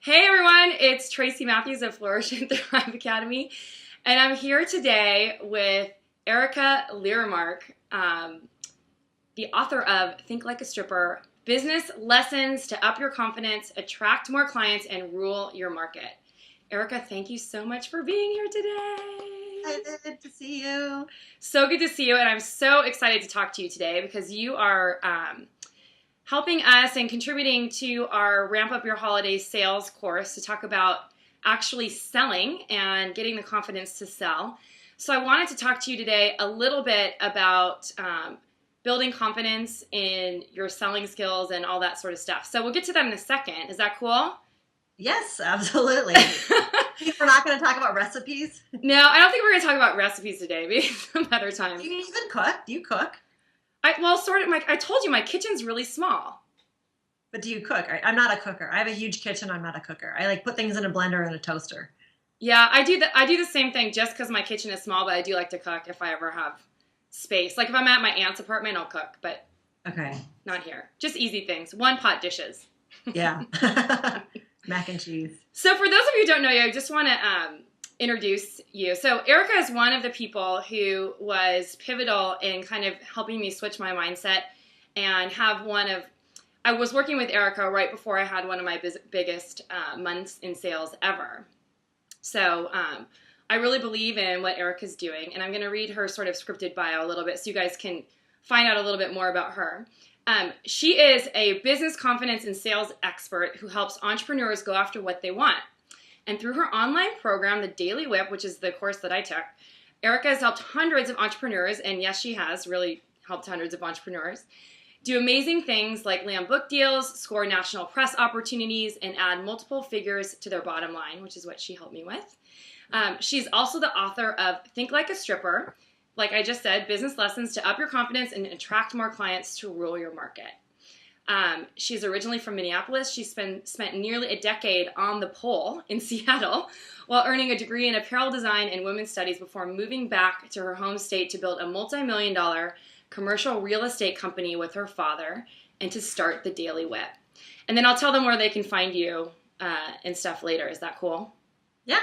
Hey everyone, it's Tracy Matthews of Flourish and Thrive Academy, and I'm here today with Erika Lyremark, the author of Think Like a Stripper, Business Lessons to Up Your Confidence, Attract More Clients, and Rule Your Market. Erika, thank you so much for being here today. Excited to see you. So good to see you, and I'm so excited to talk to you today because you are helping us and contributing to our Ramp Up Your Holidays sales course to talk about actually selling and getting the confidence to sell. So I wanted to talk to you today a little bit about building confidence in your selling skills and all that sort of stuff. So we'll get to that in a second. Is that cool? Yes, absolutely. We're not going to talk about recipes. No, I don't think we're going to talk about recipes today. Maybe some other time. Do you even cook? Do you cook? I told you my kitchen's really small. But do you cook? I'm not a cooker. I have a huge kitchen. I'm not a cooker. I put things in a blender and a toaster. Yeah, I do the same thing just because my kitchen is small, but I do like to cook if I ever have space. Like if I'm at my aunt's apartment, I'll cook, but okay, not here. Just easy things. One pot dishes. Yeah. Mac and cheese. So for those of you who don't know you, I just want to introduce you. So Erika is one of the people who was pivotal in kind of helping me switch my mindset and I was working with Erika right before I had one of my biggest months in sales ever. So I really believe in what Erika's doing, and I'm going to read her sort of scripted bio a little bit so you guys can find out a little bit more about her. She is a business confidence and sales expert who helps entrepreneurs go after what they want. And through her online program, the Daily Whip, which is the course that I took, Erika has helped hundreds of entrepreneurs, and yes, she has really helped hundreds of entrepreneurs, do amazing things like land book deals, score national press opportunities, and add multiple figures to their bottom line, which is what she helped me with. She's also the author of Think Like a Stripper, like I just said, business lessons to up your confidence and attract more clients to rule your market. She's originally from Minneapolis. She spent nearly a decade on the pole in Seattle while earning a degree in apparel design and women's studies before moving back to her home state to build a multi-million-dollar commercial real estate company with her father and to start the Daily Whip. And then I'll tell them where they can find you and stuff later. Is that cool? Yeah.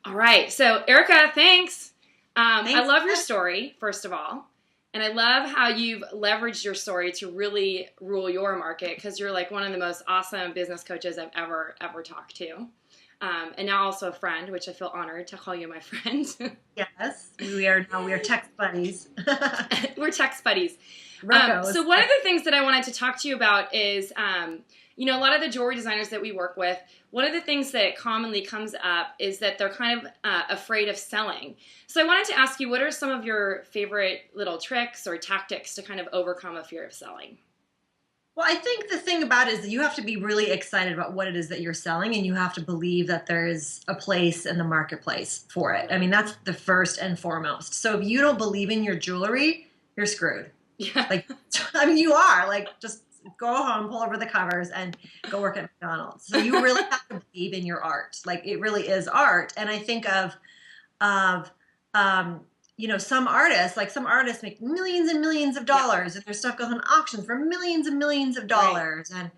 All right. So Erika, thanks. Thanks. I love your story, first of all. And I love how you've leveraged your story to really rule your market because you're like one of the most awesome business coaches I've ever talked to. And now also a friend, which I feel honored to call you my friend. Yes, we are text buddies. We're text buddies. So one of the things that I wanted to talk to you about is, a lot of the jewelry designers that we work with, one of the things that commonly comes up is that they're kind of afraid of selling. So I wanted to ask you, what are some of your favorite little tricks or tactics to kind of overcome a fear of selling? Well, I think the thing about it is that you have to be really excited about what it is that you're selling, and you have to believe that there is a place in the marketplace for it. I mean, that's the first and foremost. So if you don't believe in your jewelry, you're screwed. Yeah. You are. Just go home, pull over the covers, and go work at McDonald's. So you really have to believe in your art. It really is art. And I think of some artists make millions and millions of dollars, and their stuff goes on auctions for millions and millions of dollars. Right. And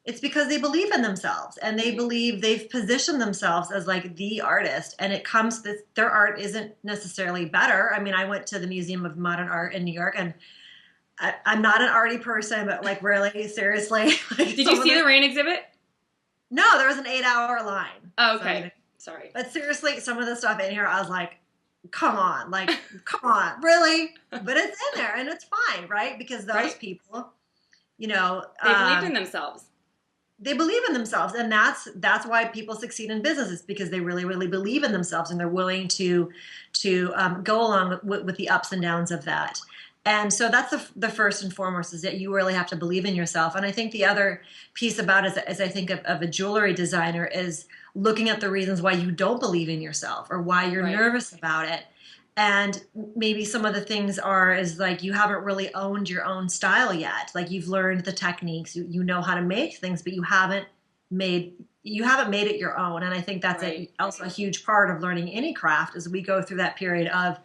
it's because they believe in themselves, and they believe they've positioned themselves as the artist. And it comes that their art isn't necessarily better. I mean, I went to the Museum of Modern Art in New York, and I'm not an arty person, but really, seriously. Did you see the rain exhibit? No, there was an 8-hour line. Oh, okay. Sorry. But seriously, some of the stuff in here, I was like, come on, really? But it's in there, and it's fine, right? Because those people, they believed in themselves. They believe in themselves, and that's why people succeed in business, is because they really, really believe in themselves, and they're willing to go along with the ups and downs of that. And so that's the first and foremost, is that you really have to believe in yourself. And I think the other piece about it, as I think of a jewelry designer, is looking at the reasons why you don't believe in yourself or why you're nervous about it. And maybe some of the things is you haven't really owned your own style yet. You've learned the techniques, you know how to make things, but you haven't made it your own. And I think that's also a huge part of learning any craft, as we go through that period of,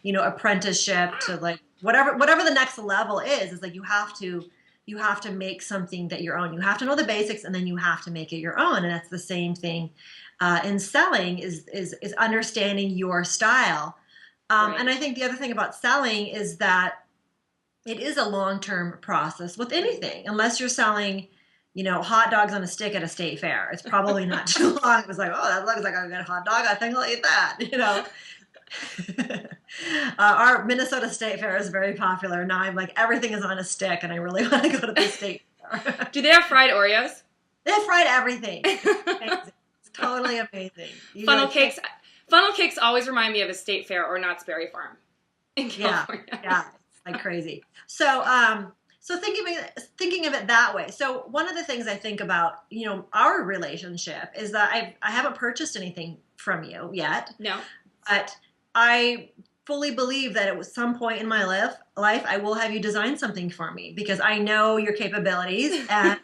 apprenticeship to whatever the next level is you have to you have to make something that your own. You have to know the basics, and then you have to make it your own. And that's the same thing in selling is understanding your style. And I think the other thing about selling is that it is a long-term process with anything, unless you're selling, hot dogs on a stick at a state fair. It's probably not too long. It was like, oh, that looks like a good hot dog. I think I'll eat that, Our Minnesota State Fair is very popular. Now I'm like, everything is on a stick, and I really want to go to the state fair. Do they have fried Oreos? They have fried everything. It's totally amazing. Funnel cakes. Funnel cakes always remind me of a state fair or Knott's Berry Farm in California. Yeah, it's like crazy. So, so thinking of it that way. So one of the things I think about, our relationship is that I haven't purchased anything from you yet. No. But I fully believe that at some point in my life I will have you design something for me, because I know your capabilities, and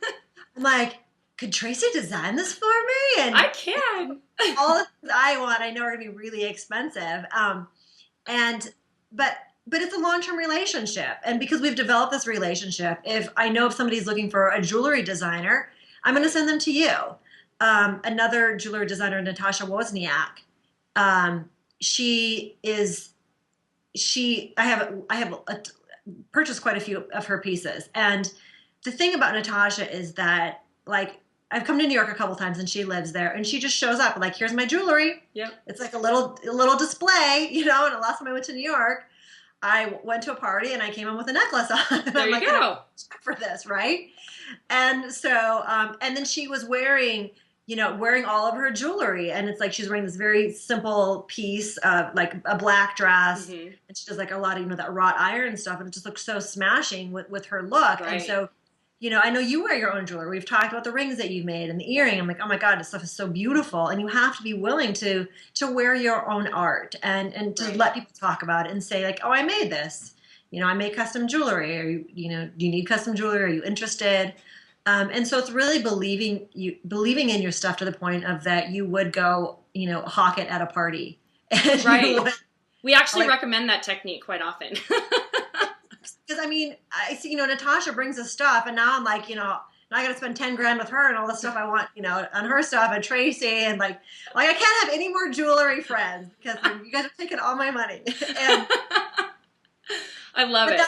I'm like, could Tracy design this for me? And I can. all the things I want, I know are going to be really expensive. But it's a long-term relationship. And because we've developed this relationship, if somebody's looking for a jewelry designer, I'm going to send them to you. Another jewelry designer, Natasha Wozniak, I have purchased quite a few of her pieces. And the thing about Natasha is that, like, I've come to New York a couple times, and she lives there, and she just shows up like, here's my jewelry. Yep. It's like a little display, and the last time I went to New York, I went to a party and I came in with a necklace on. There you go. For this, right? And so, and then she was wearing all of her jewelry, and it's like she's wearing this very simple piece of like a black dress, and she does like a lot of that wrought iron stuff, and it just looks so smashing with her look. Right. And so, I know you wear your own jewelry. We've talked about the rings that you've made and the earring. I'm like, oh my God, this stuff is so beautiful. And you have to be willing to wear your own art and to let people talk about it and say like, oh, I made this. I make custom jewelry. Or do you need custom jewelry? Are you interested? And so it's really believing in your stuff to the point of that you would go, hawk it at a party. Right. We actually recommend that technique quite often. Because I see, Natasha brings us stuff, and now I'm like, now I got to spend 10 grand with her and all the stuff I want, on her stuff, and Tracy, and like I can't have any more jewelry friends because you guys are taking all my money. And I love it.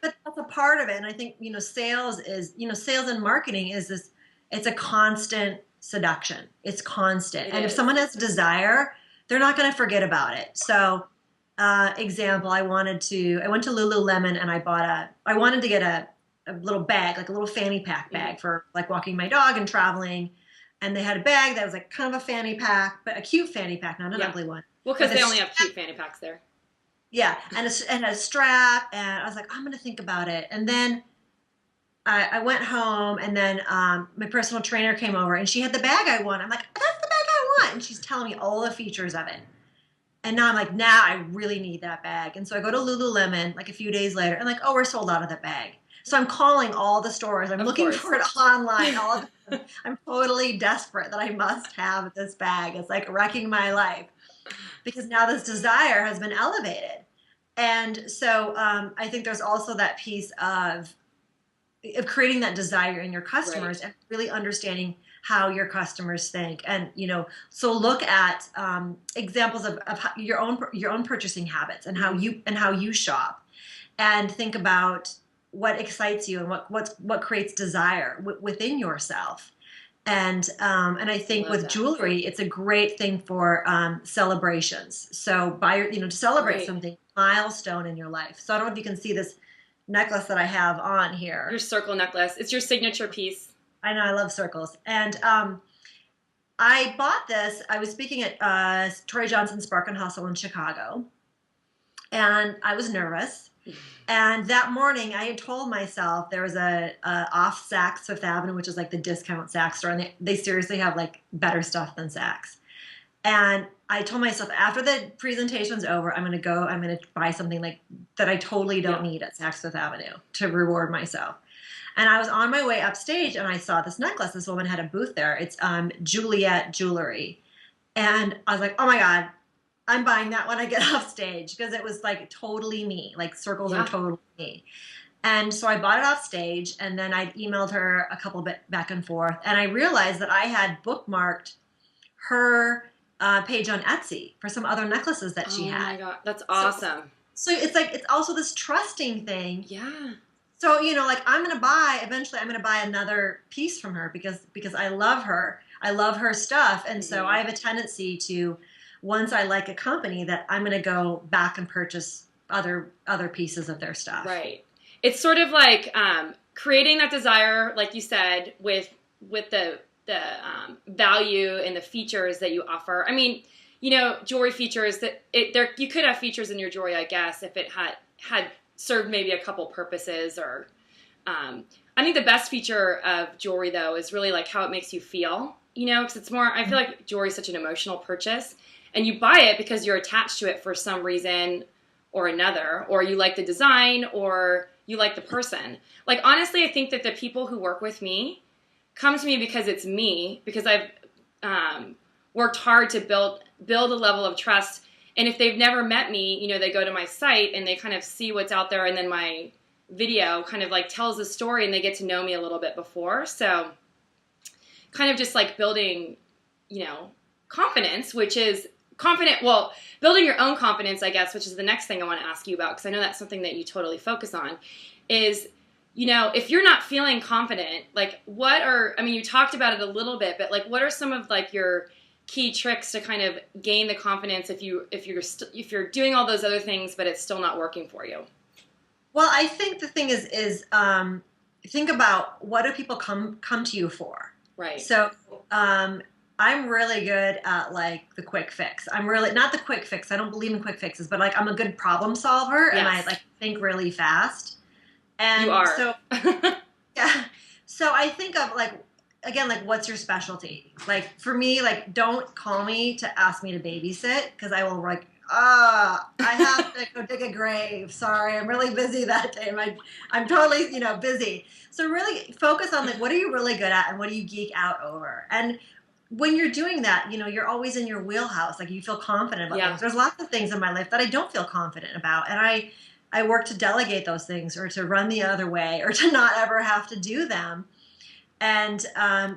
But that's a part of it, and I think sales and marketing is this. It's a constant seduction. It's constant, and if someone has a desire, they're not going to forget about it. So. Example, I went to Lululemon, and I wanted to get a little bag, like a little fanny pack bag for like walking my dog and traveling. And they had a bag that was like kind of a fanny pack, but a cute fanny pack, not an ugly one. Well, because they only have cute fanny packs there. Yeah. And a strap, and I was like, I'm going to think about it. And then I went home, and then my personal trainer came over, and she had the bag I want. I'm like, that's the bag I want. And she's telling me all the features of it. And now I'm like, I really need that bag. And so I go to Lululemon like a few days later, and like, oh, we're sold out of that bag. So I'm calling all the stores. I'm looking for it online. I'm totally desperate that I must have this bag. It's like wrecking my life because now this desire has been elevated. And so I think there's also that piece of creating that desire in your customers and really understanding how your customers think. And, so look at examples of your own purchasing habits and how you shop, and think about what excites you and what creates desire within yourself. And I think with jewelry, it's a great thing for celebrations. So to celebrate something, milestone in your life. So I don't know if you can see this necklace that I have on here. Your circle necklace. It's your signature piece. I know, I love circles. And I bought this. I was speaking at Troy Johnson's Spark and Hustle in Chicago, and I was nervous. And that morning, I had told myself there was a off Saks Fifth Avenue, which is like the discount Saks store, and they seriously have like better stuff than Saks. And I told myself after the presentation's over, I'm going to buy something like that I totally don't need at Saks Fifth Avenue to reward myself. And I was on my way upstage, and I saw this necklace. This woman had a booth there. It's Juliet Jewelry. And I was like, oh my God, I'm buying that when I get off stage, because it was like totally me. Like circles are totally me. And so I bought it off stage, and then I emailed her a couple bit back and forth, and I realized that I had bookmarked her page on Etsy for some other necklaces that she Oh had. my God, that's awesome. So it's like, it's also this trusting thing. Yeah. So, like eventually I'm going to buy another piece from her because I love her. I love her stuff. And so I have a tendency to, once I like a company, that I'm going to go back and purchase other pieces of their stuff. Right. It's sort of like creating that desire, like you said, with the value and the features that you offer. I mean, jewelry features you could have features in your jewelry, I guess, if it had served maybe a couple purposes. Or I think the best feature of jewelry, though, is really like how it makes you feel. Because it's more. I feel like jewelry is such an emotional purchase, and you buy it because you're attached to it for some reason or another, or you like the design, or you like the person. Like, honestly, I think that the people who work with me come to me because it's me, because I've worked hard to build a level of trust. And if they've never met me, they go to my site and they kind of see what's out there, and then my video kind of like tells the story, and they get to know me a little bit before. So kind of just like building, confidence, which is building your own confidence, I guess, which is the next thing I want to ask you about, because I know that's something that you totally focus on, is, if you're not feeling confident, like you talked about it a little bit, but like, what are some of like your key tricks to kind of gain the confidence if you're doing all those other things, but it's still not working for you? Well, I think the thing is think about, what do people come to you for? Right. So, I'm really good at like the quick fix. I'm really not the quick fix. I don't believe in quick fixes, but like I'm a good problem solver, and I like think really fast. And you are. So yeah. So I think of like, again, like, what's your specialty? Like for me, like, don't call me to ask me to babysit, because I will like, I have to go dig a grave. Sorry, I'm really busy that day. I'm totally, busy. So really focus on like, what are you really good at, and what do you geek out over? And when you're doing that, you're always in your wheelhouse. Like, you feel confident about things. There's lots of things in my life that I don't feel confident about, and I work to delegate those things, or to run the other way, or to not ever have to do them. And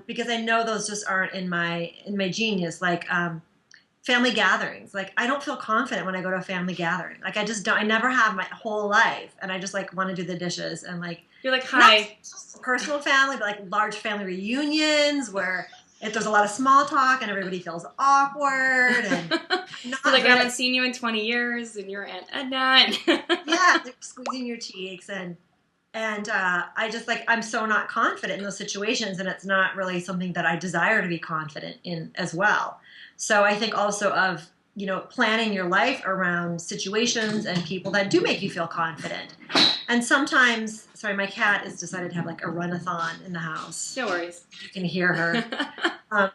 because I know those just aren't in my genius. Like family gatherings, like I don't feel confident when I go to a family gathering. Like I just don't. I never have my whole life, and I just like want to do the dishes, and like you're like, hi, personal family, but like large family reunions where if there's a lot of small talk and everybody feels awkward, and like I haven't seen you in 20 years, and you're Aunt Edna. Yeah, like squeezing your cheeks, and I just like, I'm so not confident in those situations, and it's not really something that I desire to be confident in as well. So I think also of, planning your life around situations and people that do make you feel confident. And sometimes, sorry, my cat has decided to have like a run-a-thon in the house. No worries. You can hear her.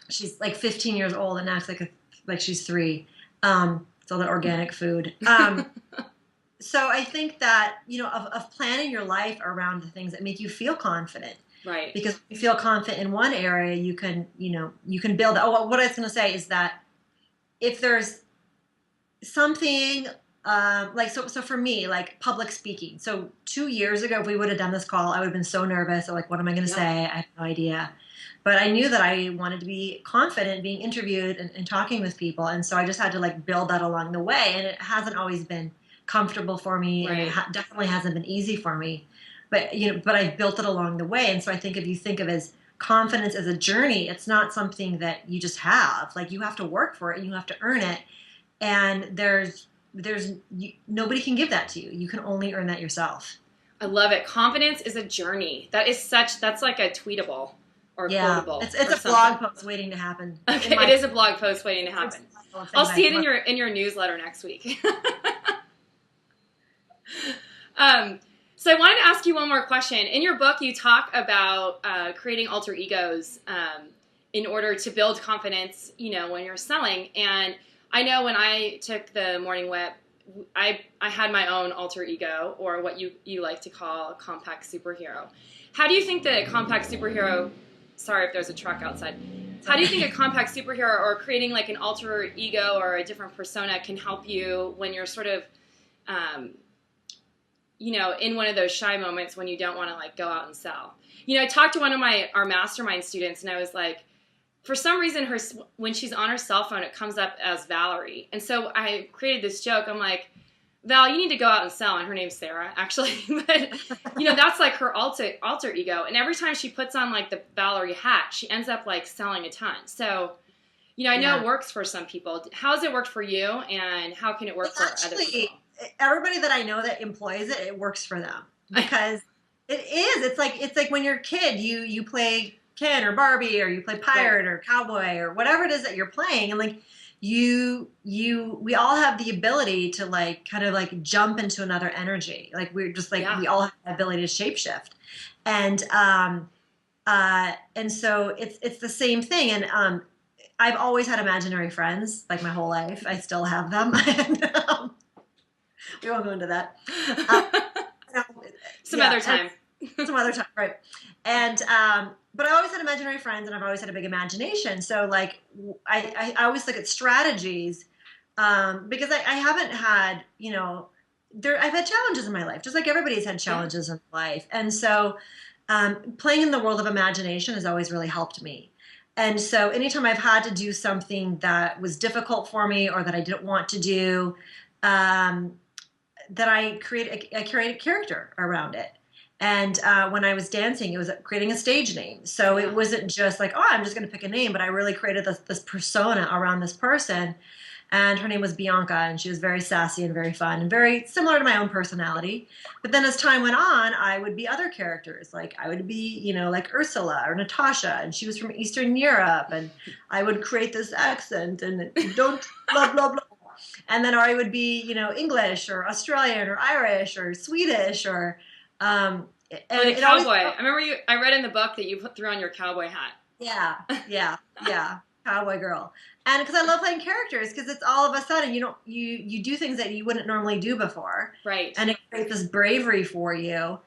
She's like 15 years old and acts like she's 3. It's all that organic food. So I think that, of planning your life around the things that make you feel confident. Right. Because if you feel confident in one area, you can build. What I was going to say is that if there's something so for me, like public speaking. So 2 years ago, if we would have done this call, I would have been so nervous. So like, what am I going to say? I have no idea. But I knew that I wanted to be confident being interviewed and talking with people. And so I just had to like build that along the way. And it hasn't always been comfortable for me. Right. And it definitely hasn't been easy for me. But I've built it along the way. And so I think if you think of as confidence as a journey, it's not something that you just have. Like, you have to work for it, and you have to earn it. And nobody can give that to you. You can only earn that yourself. I love it. Confidence is a journey. That's like a tweetable or quotable. It's a blog post waiting to happen. Okay, it is a blog post waiting to happen. I'll see it in your newsletter next week. So I wanted to ask you one more question. In your book, you talk about creating alter egos in order to build confidence, when you're selling. And I know when I took the morning whip, I had my own alter ego, or what you like to call a compact superhero. How do you think that a compact superhero, sorry if there's a truck outside, how do you think a compact superhero or creating like an alter ego or a different persona can help you when you're sort of in one of those shy moments when you don't want to like go out and sell. I talked to one of our mastermind students, and I was like, for some reason, when she's on her cell phone, it comes up as Valerie. And so I created this joke. I'm like, Val, you need to go out and sell. And her name's Sarah, actually. But, that's like her alter ego. And every time she puts on like the Valerie hat, she ends up like selling a ton. So, I know it works for some people. How has it worked for you? And how can it work for other people? Everybody that I know that employs it, it works for them. Because it is. It's like when you're a kid, you play Ken or Barbie, or you play pirate or cowboy or whatever it is that you're playing, and like we all have the ability to like kind of like jump into another energy. Like we're just like we all have the ability to shapeshift, and so it's the same thing. And I've always had imaginary friends like my whole life. I still have them. And, we won't go into that. Some other time, right? And but I always had imaginary friends, and I've always had a big imagination. So like I always look at strategies because I haven't had, I've had challenges in my life, just like everybody's had challenges in life. And so playing in the world of imagination has always really helped me. And so anytime I've had to do something that was difficult for me or that I didn't want to do, that I created a character around it. And when I was dancing, it was creating a stage name. So it wasn't just like, oh, I'm just going to pick a name, but I really created this persona around this person. And her name was Bianca, and she was very sassy and very fun and very similar to my own personality. But then as time went on, I would be other characters. Like I would be, like Ursula or Natasha, and she was from Eastern Europe. And I would create this accent and don't blah, blah, blah. And then I would be, English or Australian or Irish or Swedish or... and the cowboy. I remember I read in the book that you threw on your cowboy hat. Yeah. Cowboy girl. And because I love playing characters, because it's all of a sudden, you do things that you wouldn't normally do before. Right. And it creates this bravery for you.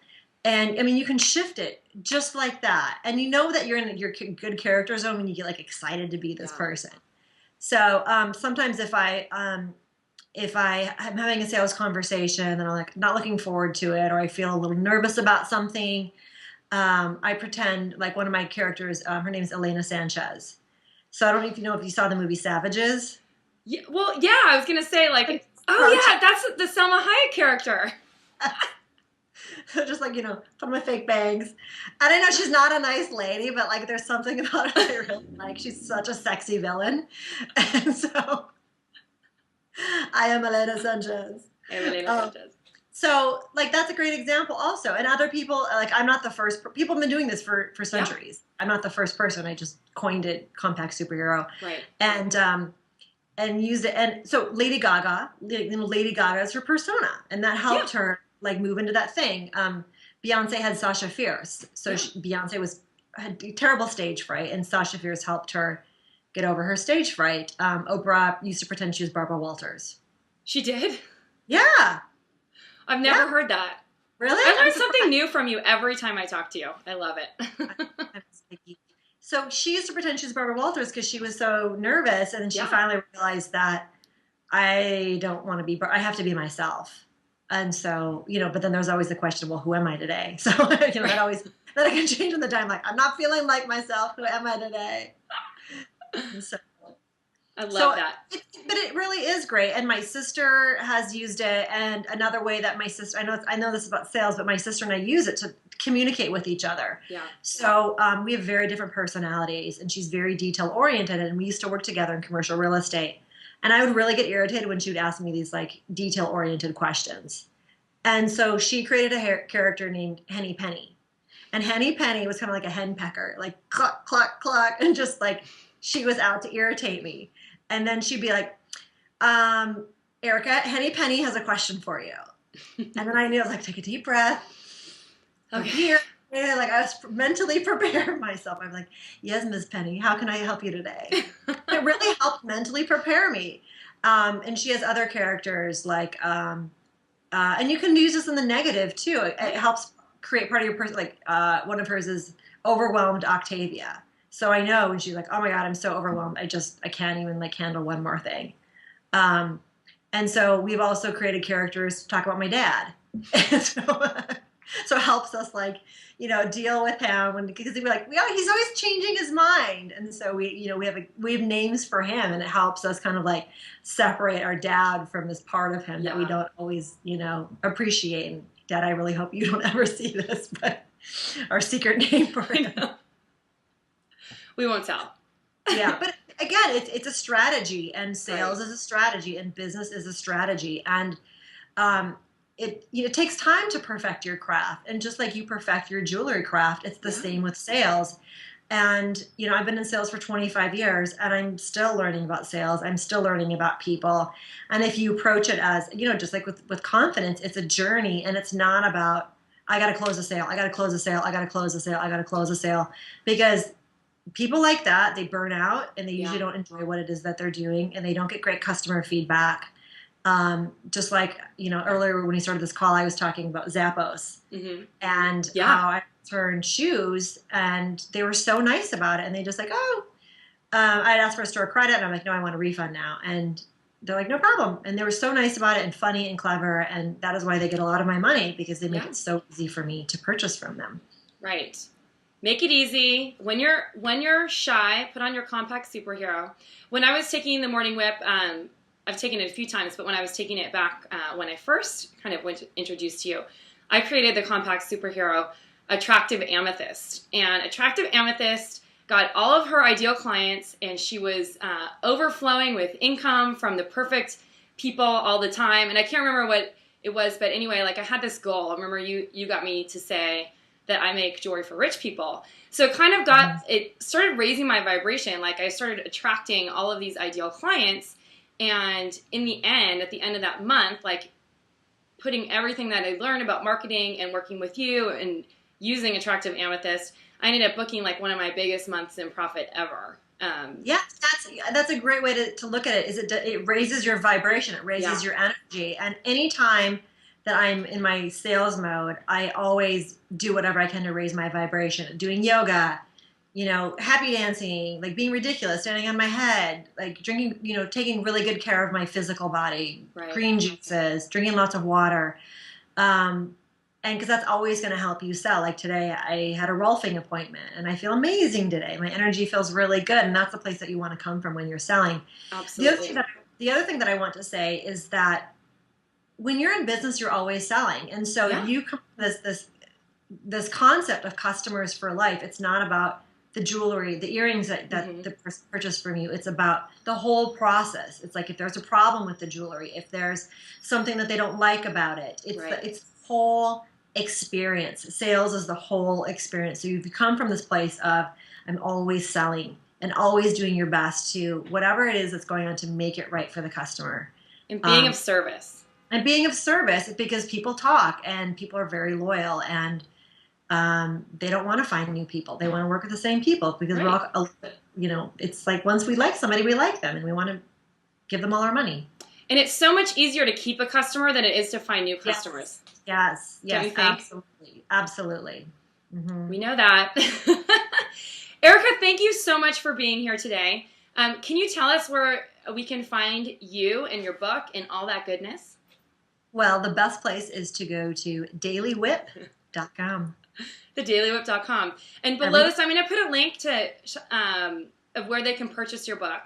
And I mean, you can shift it just like that. And you know that you're in your good character zone when you get like excited to be this person. So sometimes if I'm having a sales conversation and I'm like not looking forward to it, or I feel a little nervous about something, I pretend like one of my characters, her name is Elena Sanchez. So I don't know if you saw the movie Savages. Yeah, well, yeah, I was going to say like, oh yeah, that's the Selma Hayek character. So just like, put my fake bangs. And I know she's not a nice lady, but like there's something about her I really like. She's such a sexy villain. And so... I am Elena Sanchez. So, like, that's a great example also. And other people, like, I'm not the first. People have been doing this for centuries. I'm not the first person. I just coined it compact superhero. Right. And used it. And so Lady Gaga is her persona. And that helped her, like, move into that thing. Beyonce had Sasha Fierce. So Beyonce had terrible stage fright. And Sasha Fierce helped her get over her stage fright. Oprah used to pretend she was Barbara Walters. She did? Yeah. I've never heard that. Really? I learn something new from you every time I talk to you. I love it. So she used to pretend she was Barbara Walters because she was so nervous, and then she finally realized that I don't want to be, I have to be myself. And so, but then there's always the question, well, who am I today? So, that I can change in the time. Like, I'm not feeling like myself. Who am I today? So, I love that. But it really is great. And my sister has used it. And another way that my sister, I know this is about sales, but my sister and I use it to communicate with each other. Yeah. So we have very different personalities, and she's very detail oriented. And we used to work together in commercial real estate. And I would really get irritated when she would ask me these like detail oriented questions. And so she created a character named Henny Penny. And Henny Penny was kind of like a hen pecker, like cluck, cluck, cluck, and just like she was out to irritate me. And then she'd be like, Erika, Henny Penny has a question for you. And then I knew, I was like, take a deep breath. Okay. Here. And like I was mentally preparing myself. I'm like, yes, Miss Penny, how can I help you today? It really helped mentally prepare me. And she has other characters like, and you can use this in the negative too. It helps create part of your person. Like one of hers is overwhelmed Octavia. So I know when she's like, oh my God, I'm so overwhelmed. I can't even like handle one more thing. And so we've also created characters to talk about my dad. And so it helps us like, deal with him because we're like, yeah, he's always changing his mind. And so we have names for him, and it helps us kind of like separate our dad from this part of him that we Yeah. don't always, appreciate. And Dad, I really hope you don't ever see this, but our secret name for him. We won't tell. Yeah, but again, it's a strategy, and sales Right. is a strategy, and business is a strategy, and um, it takes time to perfect your craft, and just like you perfect your jewelry craft, it's the Yeah. same with sales. And I've been in sales for 25 years, and I'm still learning about sales. I'm still learning about people. And if you approach it as, just like with confidence, it's a journey, and it's not about I got to close a sale, I got to close a sale, I got to close a sale, I got to close a sale, because people like that, they burn out, and they usually Yeah. don't enjoy what it is that they're doing, and they don't get great customer feedback. Just like, earlier when we started this call, I was talking about Zappos Hmm. and Yeah. how I returned shoes, and they were so nice about it. And they just like, oh, I'd asked for a store credit, and I'm like, no, I want a refund now. And they're like, no problem. And they were so nice about it and funny and clever. And that is why they get a lot of my money, because they make Yeah. it so easy for me to purchase from them. Right. Make it easy. When you're shy, put on your compact superhero. When I was taking the morning whip, I've taken it a few times, but when I was taking it back when I first kind of went to introduce to you, I created the compact superhero, Attractive Amethyst. And Attractive Amethyst got all of her ideal clients, and she was overflowing with income from the perfect people all the time. And I can't remember what it was, but anyway, like I had this goal. I remember you got me to say that I make jewelry for rich people. So it kind of it started raising my vibration. Like I started attracting all of these ideal clients. And in the end, at the end of that month, like putting everything that I learned about marketing and working with you and using Attractive Amethyst, I ended up booking like one of my biggest months in profit ever. Yeah, that's a great way to look at it. It raises your vibration, it Yeah. raises your energy, and anytime that I'm in my sales mode, I always do whatever I can to raise my vibration. Doing yoga, happy dancing, like being ridiculous, standing on my head, like drinking, taking really good care of my physical body, Right. green juices, drinking lots of water. And because that's always going to help you sell. Like today, I had a Rolfing appointment, and I feel amazing today. My energy feels really good, and that's the place that you want to come from when you're selling. The other thing Absolutely. that the other thing that I want to say is that when you're in business, you're always selling, and so Yeah. you come to this concept of customers for life. It's not about the jewelry, the earrings that Mhm. the person purchased from you. It's about the whole process. It's like if there's a problem with the jewelry, if there's something that they don't like about it, Right. it's the whole experience. Sales is the whole experience. So you've come from this place of I'm always selling and always doing your best to whatever it is that's going on to make it right for the customer. And being of Um, service. and being of service, because people talk and people are very loyal, and they don't want to find new people. They want to work with the same people because we're Right. all, it's like once we like somebody, we like them, and we want to give them all our money. And it's so much easier to keep a customer than it is to find new Yes, customers. yes, Don't yes, you think? absolutely, absolutely. We know that. Erika, thank you so much for being here today. Can you tell us where we can find you and your book and all that goodness? Well, the best place is to go to dailywhip.com. TheDailyWhip.com. And below this, I'm going to put a link to of where they can purchase your book.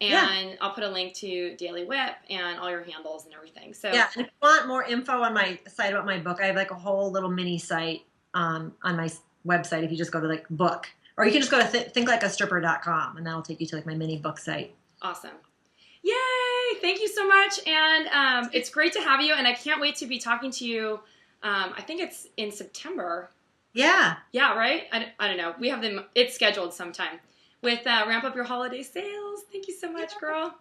And Yeah. I'll put a link to Daily Whip and all your handles and everything. So Yeah, and if you want more info on my site about my book, I have like a whole little mini site on my website. If you just go to like book, or you can just go to thinklikeastripper.com, and that'll take you to like my mini book site. awesome. Yay! Thank you so much. And it's great to have you. And I can't wait to be talking to you. I think it's in September. Yeah. Yeah, right? I don't know. We have them, it's scheduled sometime with Ramp Up Your Holiday Sales. Thank you so much, girl.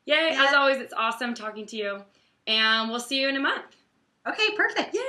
Yay. Yeah. As always, it's awesome talking to you. And we'll see you in a month. Okay, perfect. Yay.